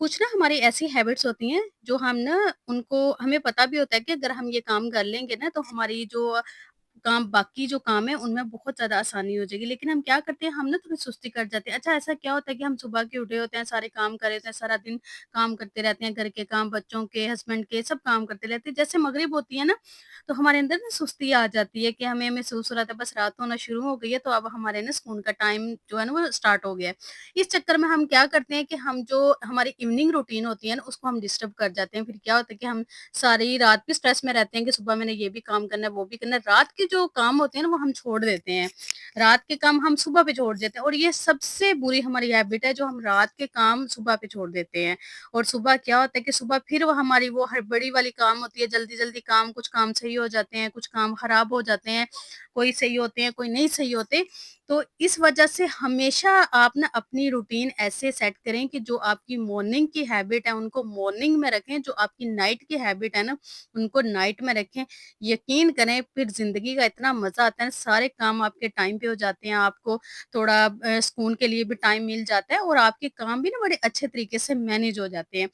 कुछ ना हमारी ऐसी हैबिट्स होती हैं जो हम ना उनको हमें पता भी होता है कि अगर हम ये काम कर लेंगे ना तो हमारी जो काम बाकी जो काम है उनमें बहुत ज़्यादा आसानी हो जाएगी। लेकिन हम क्या करते हैं हम ना थोड़ी सुस्ती कर जाते हैं। अच्छा ऐसा क्या होता है कि हम सुबह के उठे होते हैं, सारे काम कर रहे होते हैं, सारा दिन काम करते रहते हैं, घर के काम, बच्चों के, हस्बैंड के सब काम करते रहते हैं। जैसे मगरिब होती है ना तो हमारे अंदर ना सुस्ती आ जाती है कि हमें महसूस हो रहा था बस रात होना शुरू हो गई है तो अब हमारे ना स्कूल का टाइम जो है ना वो स्टार्ट हो गया है। इस चक्कर में हम क्या करते हैं कि हम जो हमारी इवनिंग रूटीन होती है ना उसको हम डिस्टर्ब कर जाते हैं। फिर क्या होता है कि हम सारी रात भी स्ट्रेस में रहते हैं कि सुबह मैंने ये भी काम करना है, वो भी करना है। रात के जो काम होते हैं ना वो हम छोड़ देते हैं। रात के काम हम सुबह पे छोड़ देते हैं और ये सबसे बुरी हमारी हैबिट है जो हम रात के काम सुबह पे छोड़ देते हैं। और सुबह क्या होता है कि सुबह फिर वो हमारी वो हड़बड़ी वाली काम होती है, जल्दी-जल्दी काम, कुछ काम सही हो जाते हैं, कुछ काम खराब हो जाते हैं, कोई सही होते हैं, कोई नहीं सही होते। तो इस वजह से हमेशा आप ना अपनी रूटीन ऐसे सेट करें कि जो आपकी मॉर्निंग की हैबिट है उनको मॉर्निंग में रखें, जो आपकी नाइट की हैबिट है ना उनको नाइट में रखें। यकीन करें फिर ज़िंदगी का इतना मज़ा आता है, सारे काम आपके टाइम पे हो जाते हैं, आपको थोड़ा सुकून के लिए भी टाइम मिल जाता है और आपके काम भी ना बड़े अच्छे तरीके से मैनेज हो जाते हैं।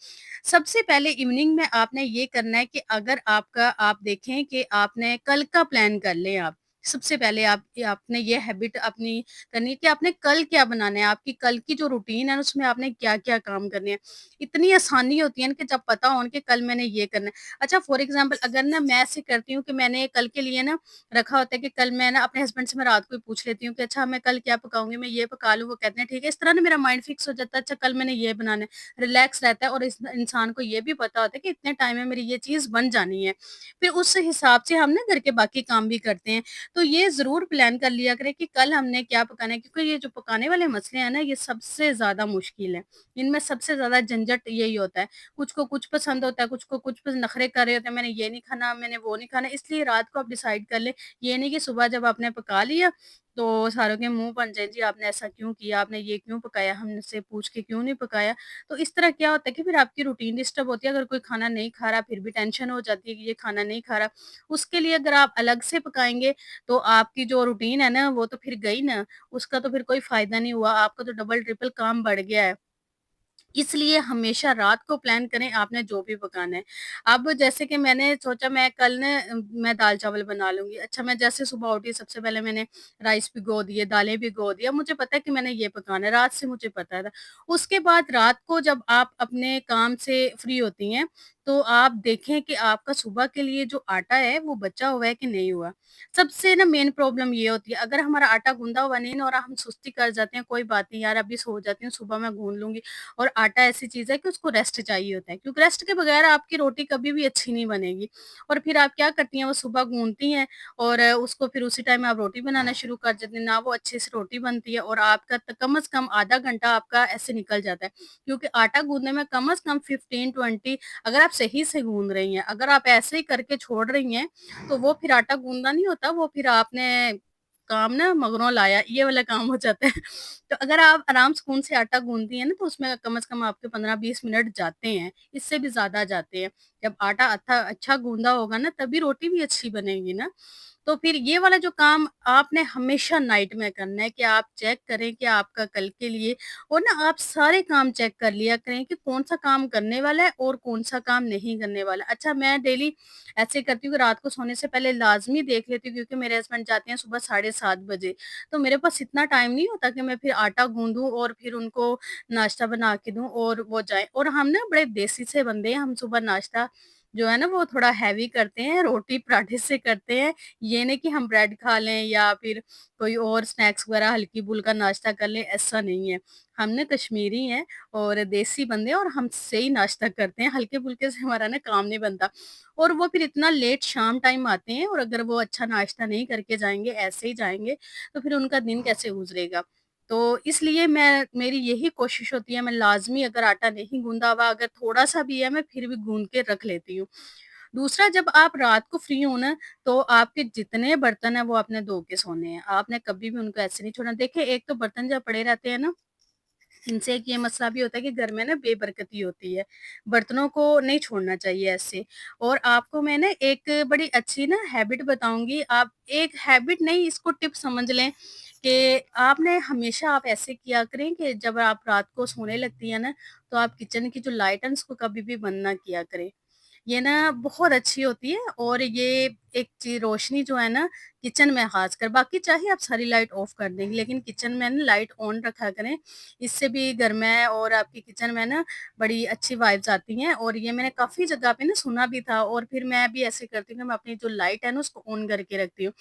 सबसे पहले इवनिंग में आपने ये करना है कि अगर आप देखें कि आपने कल का प्लान कर लें आप। सबसे पहले आपने ये हैबिट अपनी करनी है कि आपने कल क्या बनाना है, आपकी कल की जो रूटीन है ना उसमें आपने क्या-क्या काम करने हैं। इतनी आसानी होती है ना कि जब पता हो ना कि कल मैंने ये करना है। अच्छा फॉर एग्ज़ाम्पल अगर ना मैं ऐसे करती हूँ कि मैंने कल के लिए ना रखा होता है कि कल मैं ना अपने हस्बैंड से मैं रात को ही पूछ लेती हूँ कि अच्छा मैं कल क्या पकाऊँगी, मैं ये पका लूँ, वो कहते हैं ठीक है। इस तरह ना मेरा माइंड फिक्स हो जाता है, अच्छा कल मैंने ये बनाना है, रिलैक्स रहता है और इस इंसान को ये भी पता होता है कि इतने टाइम में मेरी ये चीज़ बन जानी है। फिर उस हिसाब से हम ना घर के बाकी काम भी करते हैं। तो ये ज़रूर प्लान कर लिया करें कि कल हमने क्या पकाना है क्योंकि ये जो पकाने वाले मसले हैं ना ये सबसे ज़्यादा मुश्किल है। इनमें सबसे ज़्यादा झंझट यही होता है। कुछ को कुछ पसंद होता है, कुछ को कुछ नखरे कर रहे होते हैं, मैंने ये नहीं खाना, मैंने वो नहीं खाना, इसलिए रात को आप डिसाइड कर लें। ये नहीं कि सुबह जब आपने पका लिया, तो सारों के मुँह बन जाए, जी आपने ऐसा क्यों किया, आपने ये क्यों पकाया, हमसे पूछ के क्यों नहीं पकाया? तो इस तरह क्या होता है कि फिर आपकी रूटीन डिस्टर्ब होती है, अगर कोई खाना नहीं खा रहा, फिर भी टेंशन हो जाती है कि ये खाना नहीं खा रहा। उसके लिए अगर आप अलग से पकाएँगे, तो आपकी जो रूटीन है ना, वो तो फिर गई ना, उसका तो फिर कोई फ़ायदा नहीं हुआ, आपका तो डबल ट्रिपल काम बढ़ गया है। इसलिए हमेशा रात को प्लान करें आपने जो भी पकाना है। अब जैसे कि मैंने सोचा मैं कल ना मैं दाल-चावल बना लूँगी। अच्छा मैं जैसे सुबह उठी सबसे पहले मैंने राइस भिगो दिए, दालें भिगो दिया, मुझे पता है कि मैंने ये पकाना है, रात से मुझे पता था। उसके बाद रात को जब आप अपने काम से फ्री होती हैं, तो आप देखें कि आपका सुबह के लिए जो आटा है वो बचा हुआ है कि नहीं हुआ। सबसे ना मेन प्रॉब्लम ये होती है, अगर हमारा आटा गूँधा हुआ नहीं ना और हम सुस्ती कर जाते हैं, कोई बात नहीं यार अभी सो जाती हूँ, सुबह मैं गूँध लूँगी। और आटा ऐसी चीज़ है कि उसको रेस्ट चाहिए होता है क्योंकि रेस्ट के बगैर आपकी रोटी कभी भी अच्छी नहीं बनेगी। और फिर आप क्या करती हैं वो सुबह गूँथती हैं और उसको फिर उसी टाइम आप रोटी बनाना शुरू कर देती हैं, ना वो अच्छे से रोटी बनती है और आपका कम से कम आधा घंटा आपका ऐसे निकल जाता है। क्योंकि आटा गूँथने में कम से कम 15-20 अगर आप सही से गूँथ रही हैं, अगर आप ऐसे ही करके छोड़ रही हैं, तो वो फिर आटा गूँथना नहीं होता, वो फिर आपने काम ना मगरों लाया, ये वाला काम हो जाता है। तो अगर आप आराम सुकून से आटा गूँथती हैं ना, तो उसमें कम से कम आपके 15-20 मिनट जाते हैं, इससे भी ज़्यादा जाते हैं। जब आटा अच्छा गूँधा होगा ना, तभी रोटी भी अच्छी बनेगी ना। तो फिर ये वाला जो काम आपने हमेशा नाइट में करना है कि आप चेक करें कि आपका कल के लिए और ना आप सारे काम चेक कर लिया करें कि कौन-सा काम करने वाला है और कौन-सा काम नहीं करने वाला। अच्छा मैं डेली ऐसे करती हूँ कि रात को सोने से पहले लाज़मी देख लेती हूँ क्योंकि मेरे हस्बैंड जाते हैं सुबह 7:30 बजे। तो मेरे पास इतना टाइम नहीं होता कि मैं फिर आटा गूँधूँ और फिर उनको नाश्ता बना के दूँ और वो जाएँ। और हम ना बड़े देसी से बंदे हैं, हम सुबह नाश्ता जो है ना वो थोड़ा हेवी करते हैं, रोटी पराठे से करते हैं। ये नहीं कि हम ब्रेड खा लें या फिर कोई और स्नैक्स वगैरह हल्की-फुल्का नाश्ता कर लें, ऐसा नहीं है। हम ना कश्मीरी हैं और देसी बंदे हैं और हम से ही नाश्ता करते हैं, हल्के-फुल्के से हमारा ना काम नहीं बनता। और वो फिर इतना लेट शाम टाइम आते हैं और अगर वो अच्छा नाश्ता नहीं करके जाएँगे, ऐसे ही जाएँगे, तो फिर उनका दिन कैसे गुज़रेगा? तो इसलिए मेरी यही कोशिश होती है, मैं लाज़मी अगर आटा नहीं गूँधा हुआ, अगर थोड़ा-सा भी है, मैं फिर भी गूँध के रख लेती हूँ। दूसरा जब आप रात को फ्री हो ना, तो आपके जितने बर्तन हैं, वो आपने धो के सोने हैं। आपने कभी भी उनको ऐसे नहीं छोड़ना। देखिए, एक तो बर्तन जब पड़े रहते हैं ना इनसे एक ये मसला भी होता है कि घर में ना बेबरकती होती है। बर्तनों को नहीं छोड़ना चाहिए ऐसे। और आपको मैं ना एक बड़ी अच्छी ना हैबिट बताऊँगी, आप एक हैबिट नहीं इसको टिप समझ लें कि आपने हमेशा आप ऐसे किया करें कि जब आप रात को सोने लगती हैं ना, तो आप किचन की जो लाइट है ना, उसको कभी भी बंद ना किया करें। ये ना बहुत अच्छी होती है और ये एक रोशनी जो है ना किचन में खासकर, बाकी चाहे आप सारी लाइट ऑफ कर देंगे लेकिन किचन में ना लाइट ऑन रखा करें। इससे भी घर में और आपके किचन में ना बड़ी अच्छी वाइब्स आती हैं और ये मैंने काफ़ी जगह पे ना सुना भी था और फिर मैं भी ऐसे करती हूँ कि मैं अपनी जो लाइट है ना उसको ऑन करके रखती हूँ।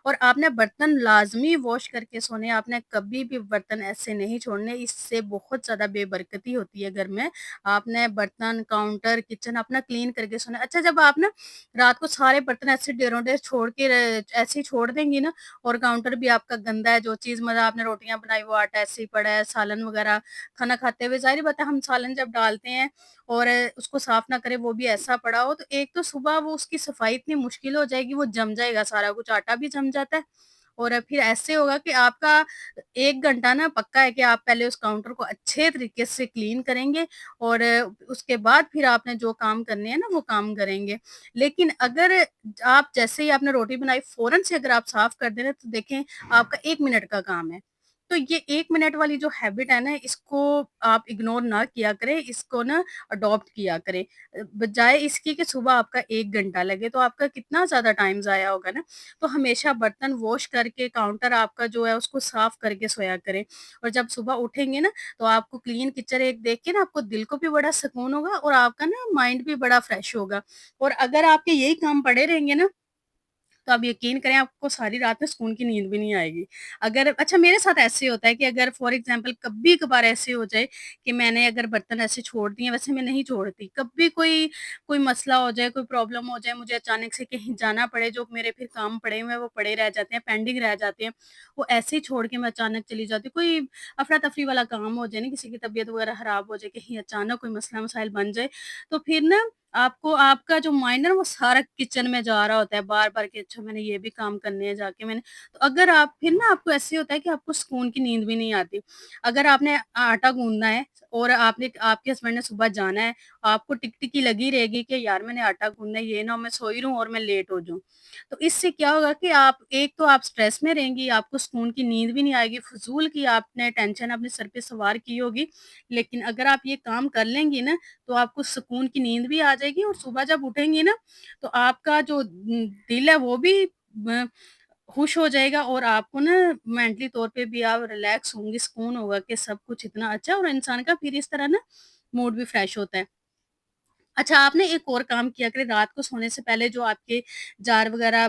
और आपने बर्तन लाज़मी वॉश करके सोने हैं, आपने कभी भी बर्तन ऐसे नहीं छोड़ने, इससे बहुत ज़्यादा बेबरकती होती है घर में। आपने बर्तन, काउंटर, किचन अपना क्लीन करके सोना है। अच्छा, जब आप ना रात को सारे बर्तन ऐसे ढेरों-ढेर छोड़ के ऐसे ही छोड़ देंगी ना और काउंटर भी आपका गंदा है, जो चीज़ मतलब आपने रोटियाँ बनाई वो आटा ऐसे ही पड़ा है, सालन वगैरह खाना खाते हुए ज़ाहिर-सी बात है हम सालन जब डालते हैं और उसको साफ ना करें वो भी ऐसा पड़ा हो, तो एक तो सुबह वो उसकी सफाई इतनी मुश्किल हो जाएगी, वो जम जाएगा सारा कुछ, आटा भी जम जाता है और फिर ऐसे होगा कि आपका 1 घंटा ना पक्का है कि आप पहले उस काउंटर को अच्छे तरीके से क्लीन करेंगे और उसके बाद फिर आपने जो काम करने हैं ना वो काम करेंगे। लेकिन अगर आप जैसे ही आपने रोटी बनाई फ़ौरन से अगर आप साफ कर दे रहे हैं तो देखें आपका 1 मिनट का काम है। तो ये 1 मिनट वाली जो हैबिट है ना इसको आप इग्नोर ना किया करें, इसको ना अडॉप्ट किया करें। बजाए इसके कि सुबह आपका 1 घंटा लगे तो आपका कितना ज़्यादा टाइम ज़ाया होगा ना। तो हमेशा बर्तन वॉश करके काउंटर आपका जो है उसको साफ करके सोया करें और जब सुबह उठेंगे ना तो आपको क्लीन किचन एक देख के ना आपको दिल को भी बड़ा सुकून होगा और आपका ना माइंड भी बड़ा फ्रेश होगा और अगर आपके यही काम पड़े रहेंगे ना तो आप यकीन करें आपको सारी रात में सुकून की नींद भी नहीं आएगी। अगर अच्छा मेरे साथ ऐसे होता है कि अगर फॉर एग्ज़ाम्पल कभी-कभार ऐसे हो जाए कि मैंने अगर बर्तन ऐसे छोड़ दिए, वैसे मैं नहीं छोड़ती। कभी कोई कोई मसला हो जाए, कोई प्रॉब्लम हो जाए, मुझे अचानक से कहीं जाना पड़े, जो मेरे फिर काम पड़े हुए हैं वो पड़े रह जाते हैं, पेंडिंग रह जाते हैं। वो ऐसे ही छोड़ के मैं अचानक चली जाती हूँ। कोई अफ़रा-तफ़री वाला काम हो जाए ना, किसी की तबीयत वगैरह ख़राब हो जाए, कहीं अचानक कोई मसला-मसाइल बन जाए, तो फिर ना आपको आपका जो माइंड है ना वो सारा किचन में जा रहा होता है बार-बार कि अच्छा मैंने ये भी काम करने हैं जाके मैंने तो अगर आप फिर ना आपको ऐसे होता है कि आपको सुकून की नींद भी नहीं आती। अगर आपने आटा गूँदना है और आपने आपके हस्बैंड ने सुबह जाना है, आपको टिक-टिकी लगी रहेगी कि यार मैंने आटा गूँदना है, ये ना हो मैं सोई रहूँ और मैं लेट हो जाऊँ। तो इससे क्या होगा कि आप एक तो आप स्ट्रेस में रहेंगी, आपको सुकून की नींद भी नहीं आएगी, फ़िज़ूल की आपने टेंशन अपने सर पे सवार की होगी। लेकिन अगर आप ये काम कर लेंगी ना तो आपको सुकून की नींद भी आ जाएगी और सुबह जब उठेंगी ना, तो आपका जो दिल है वो भी ब खुश हो जाएगा और आपको ना मेंटली तौर पे भी आप रिलैक्स होंगी, सुकून होगा कि सब कुछ इतना अच्छा है और इंसान का फिर इस तरह ना मूड भी फ्रेश होता है। अच्छा, आपने एक और काम किया करें रात को सोने से पहले जो आपके जार वगैरह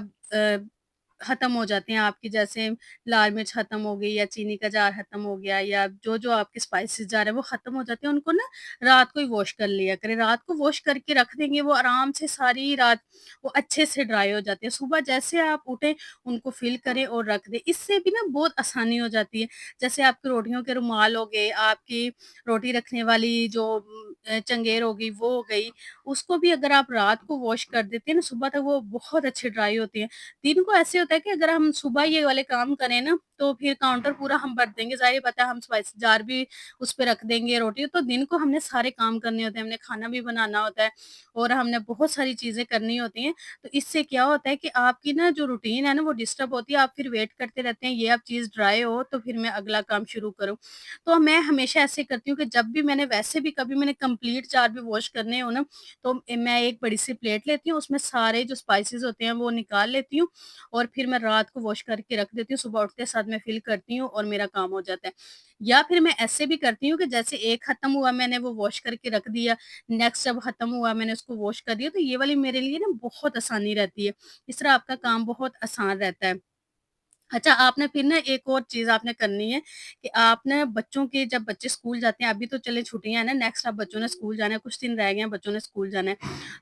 खत्म हो जाते हैं आपकी जैसे लाल मिर्च खत्म हो गई या चीनी का जार खत्म हो गया या जो-जो आपके स्पाइसेस जार हैं वो खत्म हो जाते हैं, उनको ना रात को ही वॉश कर लिया करें। रात को वॉश करके रख देंगे वो आराम से सारी रात वो अच्छे से ड्राई हो जाते हैं। सुबह जैसे आप उठें उनको फिल करें और रख दें। इससे भी ना बहुत आसानी हो जाती है। जैसे आपकी रोटियों के रुमाल हो गए, आपकी रोटी रखने वाली जो चंगेर हो गई वो हो गई, उसको भी अगर आप रात को वॉश कर देते हैं ना सुबह तक वो बहुत अच्छी ड्राई होती है। दिन को ऐसे होता है कि अगर हम सुबह ये वाले काम करें ना, तो फिर काउंटर पूरा हम भर देंगे, ज़ाहिर बात है हम स्पाइस जार भी उस पे रख देंगे रोटी, तो दिन को हमने सारे काम करने होते हैं, हमने खाना भी बनाना होता है और हमने बहुत सारी चीज़ें करनी होती हैं। तो इससे क्या होता है कि आपकी ना जो रूटीन है ना वो डिस्टर्ब होती है, आप फिर वेट करते रहते हैं, ये अब चीज़ ड्राई हो तो फिर मैं अगला काम शुरू करूँ। तो मैं हमेशा ऐसे करती हूँ कि जब भी मैंने वैसे भी कभी मैंने कंप्लीट जार भी वॉश करने हो ना, तो मैं एक बड़ी-सी प्लेट लेती हूँ, उसमें सारे जो स्पाइसेस होते हैं वो निकाल लेती हूँ और फिर मैं रात को वॉश करके रख देती हूँ, सुबह उठते साथ मैं फिल करती हूँ और मेरा काम हो जाता है। या फिर मैं ऐसे भी करती हूँ कि जैसे एक खत्म हुआ मैंने वो वॉश करके रख दिया, नेक्स्ट जब खत्म हुआ मैंने उसको वॉश कर दिया, तो ये वाली मेरे लिए ना बहुत आसानी रहती है। इस तरह आपका काम बहुत आसान रहता है। अच्छा, आपने फिर ना एक और चीज़ आपने करनी है कि आपने बच्चों के जब बच्चे स्कूल जाते हैं, अभी तो चलिए छुट्टियाँ हैं ना, नेक्स्ट अब बच्चों ने स्कूल जाना है, कुछ दिन रह गए हैं, बच्चों ने स्कूल जाना है।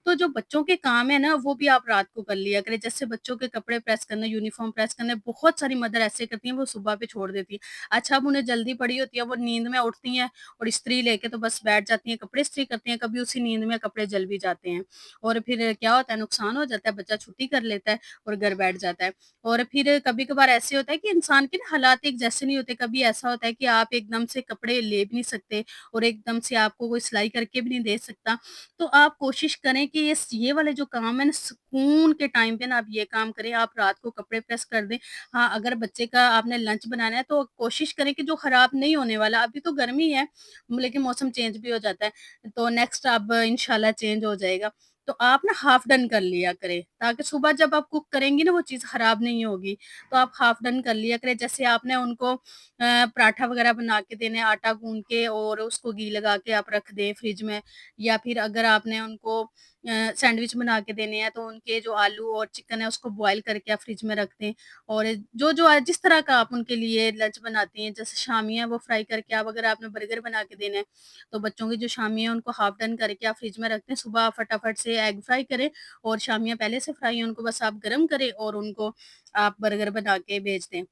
तो जो बच्चों के काम है ना, वो भी आप रात को कर लिया करें। जैसे बच्चों के कपड़े प्रेस करने, यूनिफ़ॉर्म प्रेस करने, बहुत सारी मदर ऐसे करती हैं, वो सुबह पे छोड़ देती हैं। अच्छा, अब उन्हें जल्दी पड़ी होती है, वो नींद में उठती हैं और इस्त्री लेके तो बस बैठ जाती हैं, कपड़े इस्त्री करती हैं, कभी उसी नींद में कपड़े जल भी जाते हैं। और फिर क्या होता है, नुकसान हो जाता है, बच्चा छुट्टी कर लेता है और घर बैठ जाता है। और फिर कभी-कभार ऐसे होता है कि इंसान के ना हालात एक जैसे नहीं होते, कभी ऐसा होता है कि आप एकदम से कपड़े ले भी नहीं सकते और एकदम से आपको कोई सिलाई करके भी नहीं दे सकता। तो आप कोशिश करें कि ये वाले जो काम है ना, सुकून के टाइम पे ना आप ये काम करें, आप रात को कपड़े प्रेस कर दें। हाँ, अगर बच्चे का आपने लंच बनाना है तो कोशिश करें कि जो खराब नहीं होने वाला, अभी तो गर्मी है लेकिन मौसम चेंज भी हो जाता है, तो नेक्स्ट अब इंशाल्लाह चेंज हो जाएगा। तो आप ना हाफ डन कर लिया करें, ताकि सुबह जब आप कुक करेंगी ना वो चीज़ खराब नहीं होगी। तो आप हाफ डन कर लिया करें, जैसे आपने उनको पराठा वगैरह बना के देने हैं, आटा गूँध के और उसको घी लगा के आप रख दें फ्रिज में, या फिर अगर आपने उनको सैंडविच बना के देने हैं तो उनके जो आलू और चिकन है उसको बॉयल करके आप फ्रिज में रख दें। और जो जिस तरह का आप उनके लिए लंच बनाती हैं, जैसे शामियाँ वो फ्राई करके, आप अगर आपने बर्गर बना के देना है, तो बच्चों की जो शामियाँ हैं उनको हाफ डन करके आप फ्रिज में रख दें। सुबह आप फटाफट से एग फ्राई करें और शामियाँ पहले से फ्राई हैं, उनको बस आप गरम करें और उनको आप बर्गर बना के भेज दें।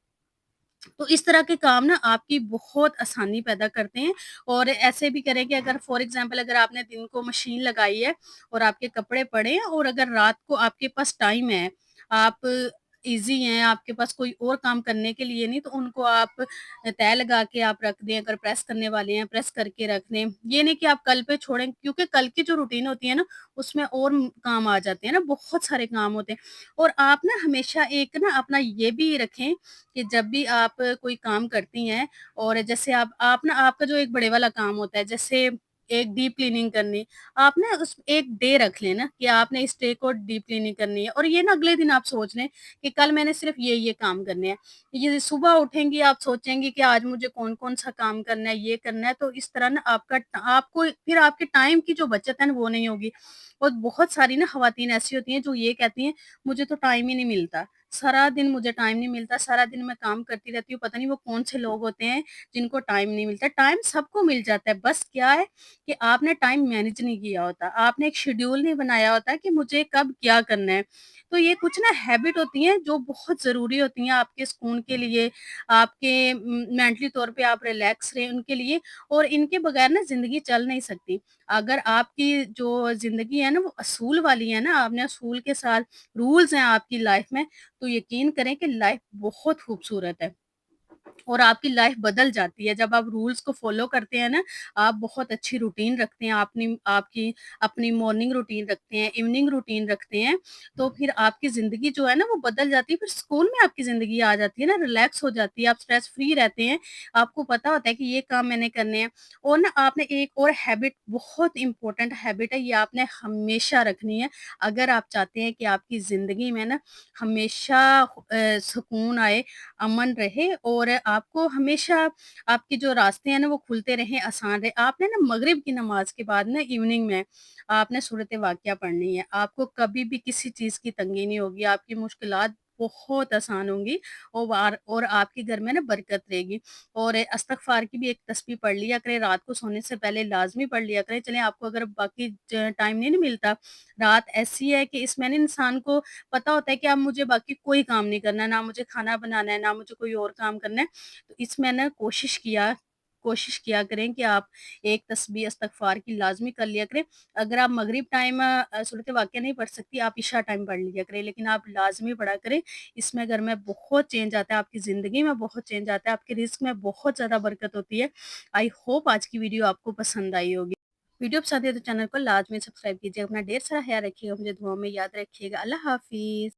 तो इस तरह के काम ना आपकी बहुत आसानी पैदा करते हैं। और ऐसे भी करें कि अगर फॉर एग्ज़ाम्पल अगर आपने दिन को मशीन लगाई है और आपके कपड़े पड़े हैं और अगर रात को आपके पास टाइम है, आप ईज़ी हैं, आपके पास कोई और काम करने के लिए नहीं, तो उनको आप तह लगा के आप रख दें, अगर प्रेस करने वाले हैं, प्रेस करके रख दें। ये नहीं कि आप कल पे छोड़ें, क्योंकि कल की जो रूटीन होती है ना, उसमें और काम आ जाते हैं ना, बहुत सारे काम होते हैं। और आप ना हमेशा एक ना अपना ये भी रखें कि जब भी आप कोई काम करती हैं और जैसे आप ना आपका जो एक बड़े वाला काम होता है, जैसे एक डीप क्लीनिंग करनी, आप ना उस एक डे रख लें ना कि आपने इस डे को डीप क्लीनिंग करनी है, और ये ना अगले दिन आप सोच लें कि कल मैंने सिर्फ ये काम करने हैं। ये सुबह उठेंगी आप सोचेंगी कि आज मुझे कौन-कौन सा काम करना है, ये करना है, तो इस तरह ना आपको फिर आपके टाइम की जो बचत है ना वो नहीं होगी। और बहुत सारी ना ख़वातीन ऐसी होती हैं जो ये कहती हैं, मुझे तो टाइम ही नहीं मिलता। सारा दिन मुझे टाइम नहीं मिलता, सारा दिन मैं काम करती रहती हूँ, पता नहीं वो कौन से लोग होते हैं जिनको टाइम नहीं मिलता। टाइम सबको मिल जाता है, बस क्या है कि आपने टाइम मैनेज नहीं किया होता, आपने एक शेड्यूल नहीं बनाया होता कि मुझे कब क्या करना है। तो ये कुछ ना हैबिट होती हैं जो बहुत ज़रूरी होती हैं आपके सुकून के लिए, आपके मेंटली तौर पे आप रिलैक्स रहें उनके लिए, और इनके बगैर ना ज़िंदगी चल नहीं सकती। अगर आपकी जो ज़िंदगी है ना वो असूल वाली है ना, आपने असूल के साथ रूल्स हैं आपकी लाइफ में, तो यकीन करें कि लाइफ बहुत खूबसूरत है और आपकी लाइफ बदल जाती है। जब आप रूल्स को फ़ॉलो करते हैं ना, आप बहुत अच्छी रूटीन रखते हैं, आपनी आपकी अपनी मॉर्निंग रूटीन रखते हैं, इवनिंग रूटीन रखते हैं, तो फिर आपकी ज़िंदगी जो है ना वो बदल जाती है, फिर सुकून में आपकी ज़िंदगी आ जाती है ना, रिलैक्स हो जाती है, आप स्ट्रेस फ्री रहते हैं, आपको पता होता है कि ये काम मैंने करने हैं। और ना आपने एक और हैबिट, बहुत इम्पोर्टेंट हैबिट है, ये आपने हमेशा रखनी है, अगर आप चाहते हैं कि आपकी ज़िंदगी में ना हमेशा सुकून आए, अमन रहे और आपको हमेशा आपके जो रास्ते हैं ना वो खुलते रहें, आसान रहे। आपने ना मगरिब की नमाज़ के बाद ना इवनिंग में आपने सूरत वाक़िया पढ़नी है। आपको कभी भी किसी चीज़ की तंगी नहीं होगी, आपकी मुश्किलात बहुत आसान होंगी और आपके घर में ना बरकत रहेगी। और इस्तग़फ़ार की भी एक तस्बीह पढ़ लिया करें, रात को सोने से पहले लाज़मी पढ़ लिया करें। चलें आपको अगर बाकी टाइम नहीं ना मिलता, रात ऐसी है कि इसमें ना इंसान को पता होता है कि अब मुझे बाकी कोई काम नहीं करना, ना मुझे खाना बनाना है, ना मुझे कोई और काम करना है। तो इसमें ना कोशिश किया करें कि आप एक तस्बीह इस्तग़फ़ार की लाज़मी कर लिया करें। अगर आप मगरिब टाइम सूरत वाक़िया नहीं पढ़ सकती, आप इशा टाइम पढ़ लिया करें, लेकिन आप लाज़मी पढ़ा करें। इसमें घर में बहुत चेंज आता है, आपकी ज़िंदगी में बहुत चेंज आता है, आपके रिज़्क में बहुत ज़्यादा बरकत होती है। आई होप आज की वीडियो आपको पसंद आई होगी। वीडियो पसंद है तो चैनल को लाज़मी सब्सक्राइब कीजिए। अपना ढेर सारा ख़्याल रखिएगा, मुझे दुआओं में याद रखिएगा। अल्लाह हाफ़िज़।